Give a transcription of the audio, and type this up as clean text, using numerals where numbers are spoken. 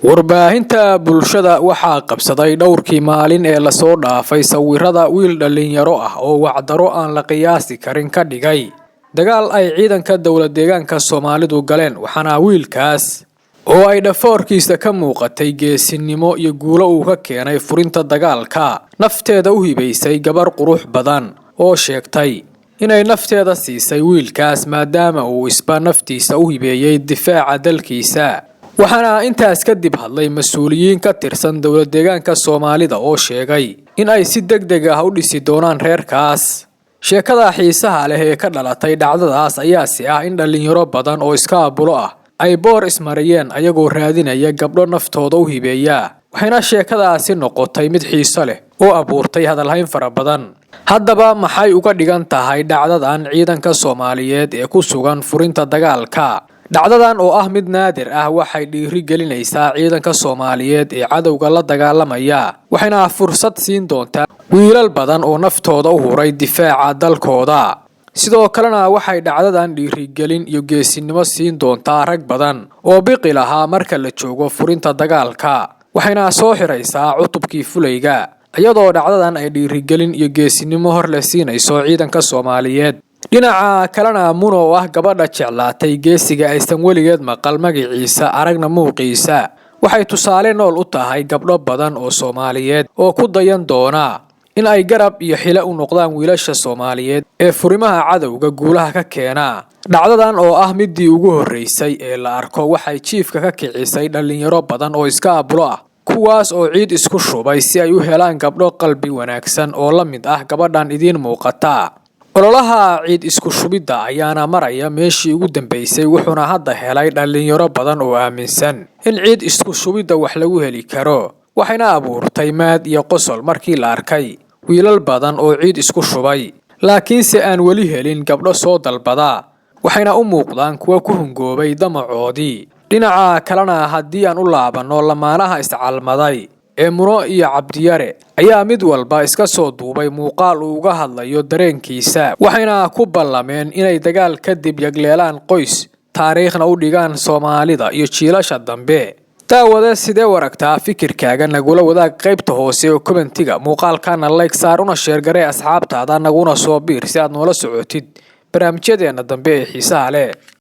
Warbaahinta bulshada waxaa qabsaday dhowrkii maalin ee la soo dhaafay sawirada wiil dhalinyaro ah oo wacdaro aan la qiyaasi karin ka dhigay dagaal ay ciidanka dowlad deegaanka Soomaalidu galeen waxaana wiilkaas oo ay dhafoorkiisa ka muuqatay geesinimo iyo guulo uu ka keenay furinta dagaalka nafteeda u hibaysay gabar qurux badan oo sheegtay inay nafteeda siisay wiilkaas maadaama uu isba naftiisa u hibeeyay difaaca dalkiisa waxaana intaas kadib hadlay mas'uuliyiin ka tirsan dowlad deegaanka Soomaalida oo sheegay in ay si degdeg ah u dhisi doonaan reerkaas sheekada xiisaha leh ee ka dhalatay dhacdadaas ayaa si ah in dhalinyaro badan oo iska abulo ah ay boor ismariyeen ayagoo raadinaya gabdho naftooda u hibeeya waxayna sheekadaasi noqotay mid xiiso leh oo abuurtay hadalhayn fara badan haddaba maxay uga dhigan tahay dhacdadan ciidanka Soomaaliyeed ee ku sugan furinta dagaalka dhacdadan oo ah mid naadir ah waxay dhiiri gelinaysaa ciidanka Soomaaliyeed ee cadawga la dagaalamaya waxayna fursad siin doontaa wiilal badan oo naftooda u huray difaaca dalkooda sidoo kalena waxay dhacdadan dhiiri gelin iyo geesinimo siin doontaa rag badan oo biqi lahaa marka la joogo furinta dagaalka waxayna soo xiraysaa cutubkii fulayga iyadoo dhacdadan ay dhiiri gelin iyo geesinimo hor la siinayso ciidanka Soomaaliyeed dhinaca kalena Muno oo ah gabadha jeclaatay geesiga aysan weligeed maqal magaciisa aragna muuqiisa waxay tusaale nool u tahay gabdho badan oo Soomaaliyeed oo ku dayan doona in ay garab iyo xile u noqdaan wiilasha Soomaaliyeed ee furimaha cadawga guulaha ka keena dhacdadan oo ah midii ugu horeysay ee la arko waxay jiifka ka kicisay dhalinyaro badan oo iska abulo ah kuwaas oo ciid isku shubay si ay u helaan gabdho qalbi wanaagsan oo la mid ah gabadhan idin muuqata ololaha ciid isku shubida ayaana maraya meeshii ugu dambeysay wuxuuna hadda helay dhalinyaro badan oo aaminsan in ciid isku shubida wax lagu heli karo waxayna abuurtay maad iyo qosol markii la arkay wiilal badan oo ciid isku shubay laakiinse aan weli helin gabdho soo dalbada waxayna u muuqdaan kuwa ku hungoobay damacoodii dhinaca kalena haddii aan u laabano lamaanaha iscalmaday ee Muno iyo Cabdiyare ayaa mid walba iska soo duubay muuqaal uu uga hadlayo dareenkiisa waxayna ku ballameen inay dagaal kadib yagleelaan qoys taariikhna u dhigaan Soomaalida iyo jiilasha dambe daawada sidee waragtaa fikirkaaga nagula wadaag qaybta hoose ee commentiga muuqaalkana like saar una share garee asxaabtaada naguna soo biir si aad noola socotid barnaamijyadeena dambe ee xiisaha leh